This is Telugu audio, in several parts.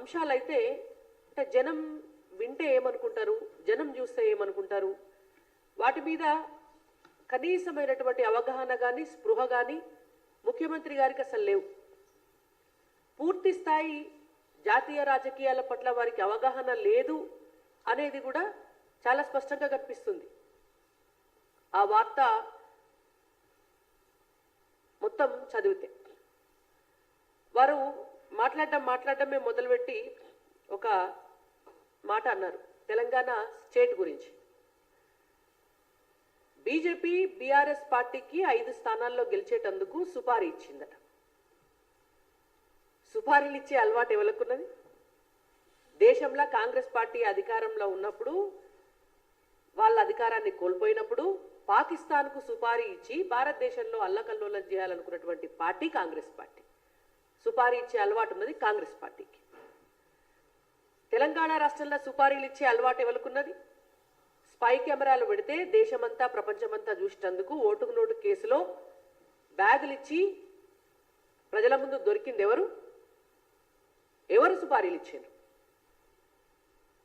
అంశాలైతే అంటే జనం వింటే ఏమనుకుంటారు, జనం చూస్తే ఏమనుకుంటారు, వాటి మీద కనీసమైనటువంటి అవగాహన కానీ స్పృహ కానీ ముఖ్యమంత్రి గారికి అసలు లేవు. పూర్తి స్థాయి జాతీయ రాజకీయాల పట్ల వారికి అవగాహన లేదు అనేది కూడా చాలా స్పష్టంగా కనిపిస్తుంది. ఆ వార్త మొత్తం చదివితే వారు మాట్లాడటమే మొదలుపెట్టి ఒక మాట అన్నారు తెలంగాణ స్టేట్ గురించి. బీజేపీ బీఆర్ఎస్ పార్టీకి 5 స్థానాల్లో గెలిచేటందుకు సుపారీ ఇచ్చిందట. సుపారీలు ఇచ్చే అలవాటు ఎవరికున్నది? దేశంలో కాంగ్రెస్ పార్టీ అధికారంలో ఉన్నప్పుడు, వాళ్ళ అధికారాన్ని కోల్పోయినప్పుడు పాకిస్తాన్కు సుపారీ ఇచ్చి భారతదేశంలో అల్లకల్లోలం చేయాలనుకున్నటువంటి పార్టీ కాంగ్రెస్ పార్టీ. సుపారీ ఇచ్చే అలవాటు ఉన్నది కాంగ్రెస్ పార్టీకి. తెలంగాణ రాష్ట్రంలో సుపారీలు ఇచ్చే అలవాటు ఎవరికున్నది? స్పై కెమెరాలు పెడితే దేశమంతా ప్రపంచమంతా చూసేటందుకు ఓటుకు నోటు కేసులో బ్యాగులు ఇచ్చి ప్రజల ముందు దొరికింది ఎవరు? సుపారీలు ఇచ్చారు?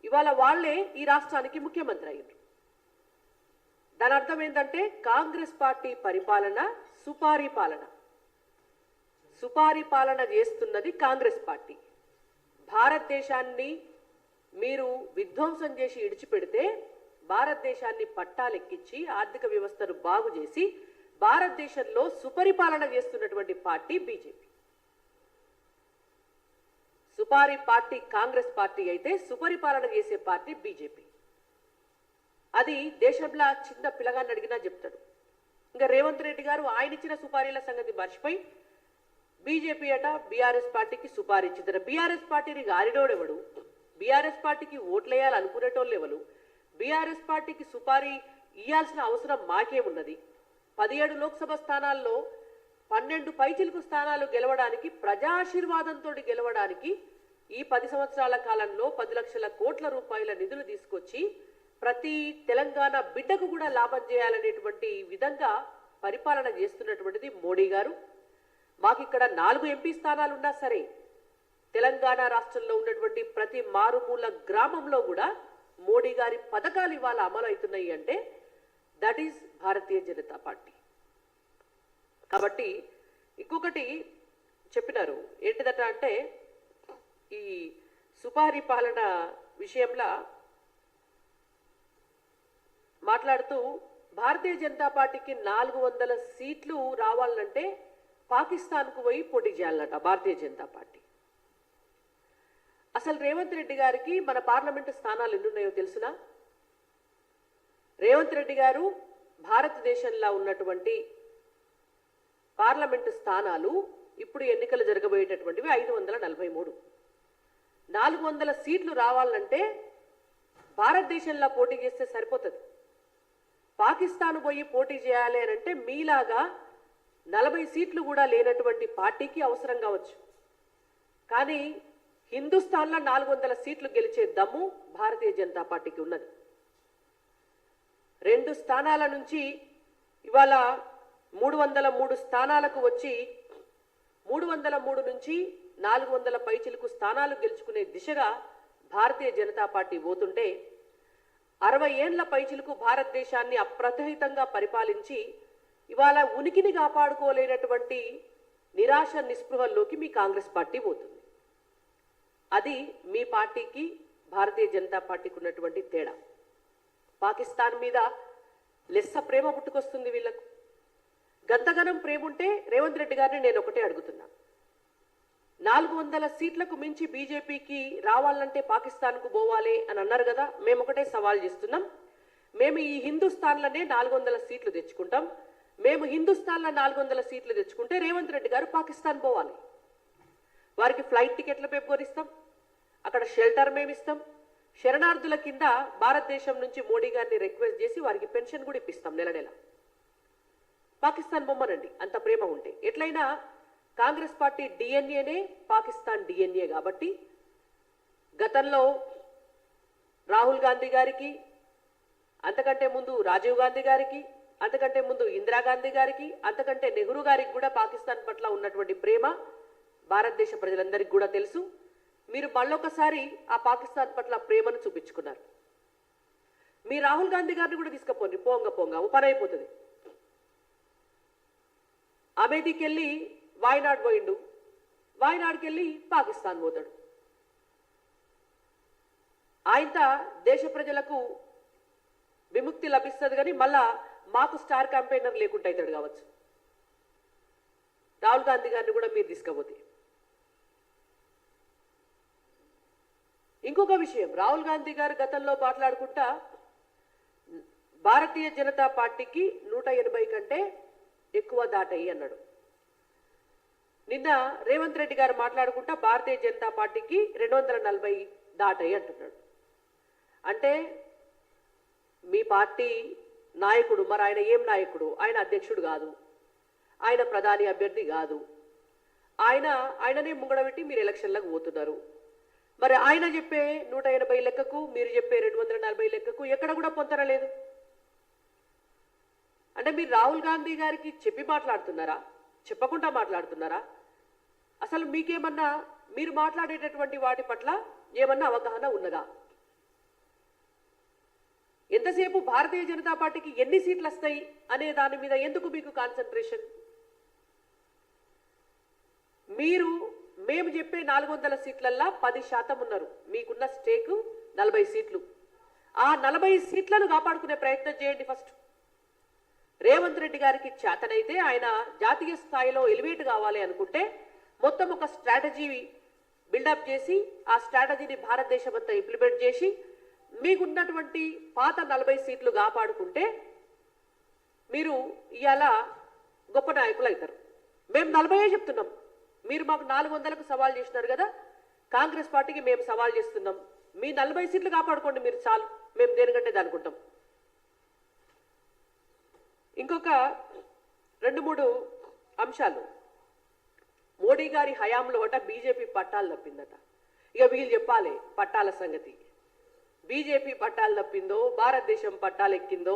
ఇవాళ వాళ్లే ఈ రాష్ట్రానికి ముఖ్యమంత్రి అయ్యారు. దాని అర్థం ఏంటంటే కాంగ్రెస్ పార్టీ పరిపాలన సుపారీ పాలన. సుపారీ పాలన చేస్తున్నది కాంగ్రెస్ పార్టీ. భారతదేశాన్ని మీరు విధ్వంసం చేసి ఇడిచిపెడితే భారతదేశాన్ని పట్టాలెక్కించి ఆర్థిక వ్యవస్థను బాగు చేసి భారతదేశంలో సుపరిపాలన చేస్తున్నటువంటి party BJP. Supari party Congress party అయితే సుపరిపాలన చేసే పార్టీ బీజేపీ. అది దేశంలో చిన్న పిల్లగాన్ని అడిగినా చెప్తాడు. ఇంకా రేవంత్ రెడ్డి గారు ఆయన ఇచ్చిన సుపారీల సంగతి మర్చిపోయి బీజేపీ అట బీఆర్ఎస్ పార్టీకి సుపారీ ఇచ్చిందట. బీఆర్ఎస్ పార్టీని గారిడోడెవడు? బీఆర్ఎస్ పార్టీకి ఓట్లేయాలనుకునేటోళ్ళు ఎవరు? బీఆర్ఎస్ పార్టీకి సుపారీ ఇయ్యాల్సిన అవసరం మాకేమున్నది? 17 లోక్సభ స్థానాల్లో 12 పైచిలుకు స్థానాలు గెలవడానికి, ప్రజాశీర్వాదంతో గెలవడానికి ఈ 10 సంవత్సరాల కాలంలో 10 లక్షల కోట్ల రూపాయల నిధులు తీసుకొచ్చి ప్రతి తెలంగాణ బిడ్డకు కూడా లాభం చేయాలనేటువంటి విధంగా పరిపాలన చేస్తున్నటువంటిది మోడీ గారు. మాకు ఇక్కడ 4 ఎంపీ స్థానాలు ఉన్నా సరే తెలంగాణ రాష్ట్రంలో ఉన్నటువంటి ప్రతి మారుమూల గ్రామంలో కూడా మోడీ గారి పథకాలు ఇవాళ అమలు అవుతున్నాయి అంటే that is Bharatiya Janata party. కాబట్టి ఇంకొకటి చెప్పినారు ఏంటిదట అంటే ఈ సుపారీ పాలన విషయంలో మాట్లాడుతూ భారతీయ జనతా పార్టీకి 400 సీట్లు రావాలంటే పాకిస్తాన్కు పోయి పోటీ చేయాలన్నట భారతీయ జనతా పార్టీ. అసలు రేవంత్ రెడ్డి గారికి మన పార్లమెంటు స్థానాలు ఎన్నున్నాయో తెలుసునా? రేవంత్ రెడ్డి గారు భారతదేశంలో ఉన్నటువంటి పార్లమెంటు స్థానాలు ఇప్పుడు ఎన్నికలు జరగబోయేటటువంటివి 543. 400 సీట్లు రావాలంటే భారతదేశంలో పోటీ చేస్తే సరిపోతుంది. పాకిస్తాన్ పోయి పోటీ చేయాలి అని అంటే మీలాగా 40 సీట్లు కూడా లేనటువంటి పార్టీకి అవసరం కావచ్చు. కానీ హిందుస్థాన్లో 400 సీట్లు గెలిచే దమ్ము భారతీయ జనతా పార్టీకి ఉన్నది. 2 స్థానాల నుంచి ఇవాళ 303 స్థానాలకు వచ్చి 303 నుంచి 400 పైచిలుకు స్థానాలు గెలుచుకునే దిశగా భారతీయ జనతా పార్టీ పోతుంటే 60 ఏండ్ల పైచిలుకు భారతదేశాన్ని అప్రతిహితంగా పరిపాలించి ఇవాళ ఉనికిని కాపాడుకోలేనటువంటి నిరాశ నిస్పృహల్లోకి మీ కాంగ్రెస్ పార్టీ పోతుంది. అది మీ పార్టీకి భారతీయ జనతా పార్టీకి ఉన్నటువంటి తేడా. పాకిస్తాన్ మీద లెస్స ప్రేమ పుట్టుకొస్తుంది వీళ్లకు. గంతగనం ప్రేమ ఉంటే రేవంత్ రెడ్డి గారిని నేను ఒకటే అడుగుతున్నా, 400 సీట్లకు మించి బీజేపీకి రావాలంటే పాకిస్తాన్కు పోవాలి అని అన్నారు కదా. మేము ఒకటే సవాల్ చేస్తున్నాం, మేము ఈ హిందుస్థాన్లోనే 400 సీట్లు తెచ్చుకుంటాం. మేము హిందుస్థాన్లో 400 సీట్లు తెచ్చుకుంటే రేవంత్ రెడ్డి గారు పాకిస్తాన్ పోవాలి. వారికి ఫ్లైట్ టికెట్లు మేము కొనిస్తాం, అక్కడ షెల్టర్ మేము ఇస్తాం. శరణార్థుల కింద భారతదేశం నుంచి మోడీ గారిని రిక్వెస్ట్ చేసి వారికి పెన్షన్ కూడా ఇప్పిస్తాం నెల నెల. పాకిస్తాన్ బొమ్మనండి అంత ప్రేమ ఉంటే. ఎట్లయినా కాంగ్రెస్ పార్టీ డిఎన్ఏనే పాకిస్తాన్ డిఎన్ఏ కాబట్టి గతంలో రాహుల్ గాంధీ గారికి, అంతకంటే ముందు రాజీవ్ గాంధీ గారికి, అంతకంటే ముందు ఇందిరాగాంధీ గారికి, అంతకంటే నెహ్రూ గారికి కూడా పాకిస్తాన్ పట్ల ఉన్నటువంటి ప్రేమ భారతదేశ ప్రజలందరికీ కూడా తెలుసు. మీరు మళ్ళొకసారి ఆ పాకిస్తాన్ పట్ల ప్రేమను చూపించుకున్నారు. మీ రాహుల్ గాంధీ గారిని కూడా తీసుకుపోండి, పోంగ పోంగ ఓ పని అయిపోతుంది. అమేథీకి వెళ్ళి వాయనాడ్ పోయిండు, వాయనాడ్కి వెళ్ళి పాకిస్తాన్ పోతాడు. ఆయన దేశ ప్రజలకు విముక్తి లభిస్తుంది, కానీ మళ్ళా మాకు స్టార్ క్యాంపెయినర్ లేకుండా అవుతాడు కావచ్చు. రాహుల్ గాంధీ గారిని కూడా మీరు తీసుకపోతే. ఇంకొక విషయం, రాహుల్ గాంధీ గారు గతంలో మాట్లాడుకుంటా భారతీయ జనతా పార్టీకి 180 కంటే ఎక్కువ దాటాయి అన్నాడు. నిన్న రేవంత్ రెడ్డి గారు మాట్లాడుకుంటా భారతీయ జనతా పార్టీకి 240 దాటాయి అంటున్నాడు. అంటే మీ పార్టీ నాయకుడు, మరి ఆయన ఏం నాయకుడు? ఆయన అధ్యక్షుడు కాదు, ఆయన ప్రధాని అభ్యర్థి కాదు. ఆయననే ముంగడబెట్టి మీరు ఎలక్షన్లకు పోతున్నారు. మరి ఆయన చెప్పే 180 లెక్కకు మీరు చెప్పే 240 లెక్కకు ఎక్కడ కూడా పొంతనలేదు. అంటే మీరు రాహుల్ గాంధీ గారికి చెప్పి మాట్లాడుతున్నారా, చెప్పకుండా మాట్లాడుతున్నారా? అసలు మీకేమన్నా మీరు మాట్లాడేటటువంటి వాటి పట్ల ఏమన్నా అవగాహన ఉన్నదా? ఎంతసేపు భారతీయ జనతా పార్టీకి ఎన్ని సీట్లు వస్తాయి అనే దాని మీద ఎందుకు మీకు కాన్సన్ట్రేషన్? మేము చెప్పే 400 సీట్లల్లా 10% ఉన్నారు. మీకున్న స్టేక్ 40 సీట్లు. ఆ 40 సీట్లను కాపాడుకునే ప్రయత్నం చేయండి. ఫస్ట్ రేవంత్ రెడ్డి గారికి చేతనైతే ఆయన జాతీయ స్థాయిలో ఎలివేట్ కావాలి అనుకుంటే మొత్తం ఒక స్ట్రాటజీ బిల్డప్ చేసి ఆ స్ట్రాటజీని భారతదేశం అంతా ఇంప్లిమెంట్ చేసి మీకున్నటువంటి పాత 40 సీట్లు కాపాడుకుంటే మీరు ఇవాళ గొప్ప నాయకులు అవుతారు. మేము 40 చెప్తున్నాం, మీరు మాకు 400కు సవాల్ చేసినారు కదా, కాంగ్రెస్ పార్టీకి మేము సవాల్ చేస్తున్నాం. మీ 40 సీట్లు కాపాడుకోండి మీరు, చాలు, మేము దేనికంటే దానుకుంటాం. ఇంకొక 2-3 అంశాలు. మోడీ గారి హయాంలో బీజేపీ పట్టాలు తప్పిందట. ఇక వీళ్ళు చెప్పాలి పట్టాల సంగతి. బీజేపీ పట్టాలు తప్పిందో భారతదేశం పట్టాలు ఎక్కిందో?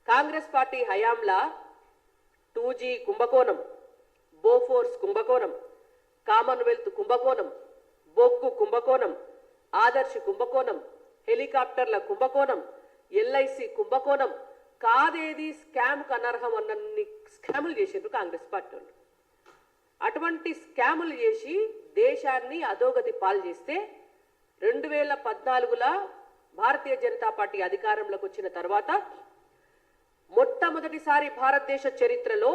కాంగ్రెస్ పార్టీ హయాంలా 2G కుంభకోణం, బోఫోర్స్ కుంభకోణం, కామన్వెల్త్ కుంభకోణం, బొగ్గు కుంభకోణం, ఆదర్శ్ కుంభకోణం, హెలికాప్టర్ల కుంభకోణం, LIC కుంభకోణం, కాదేది స్కామ్కు అనర్హం అన్నన్ని స్కాములు చేసిండ్రు కాంగ్రెస్ పార్టీ వాళ్ళు. అటువంటి స్కాములు చేసి దేశాన్ని అధోగతి పాలు చేస్తే 2014లో భారతీయ జనతా పార్టీ అధికారంలోకి వచ్చిన తర్వాత మొట్టమొదటిసారి భారతదేశ చరిత్రలో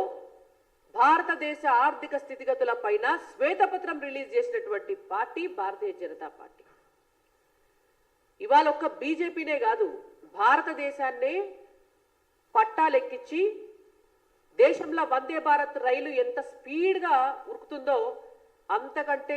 భారతదేశ ఆర్థిక స్థితిగతుల పైన శ్వేతపత్రం రిలీజ్ చేసినటువంటి పార్టీ భారతీయ జనతా పార్టీ. ఇవాళ ఒక్క బీజేపీనే కాదు, భారతదేశాన్నే పట్టాలెక్కించి దేశంలో వందే భారత్ రైలు ఎంత స్పీడ్గా ఉరుకుతుందో అంతకంటే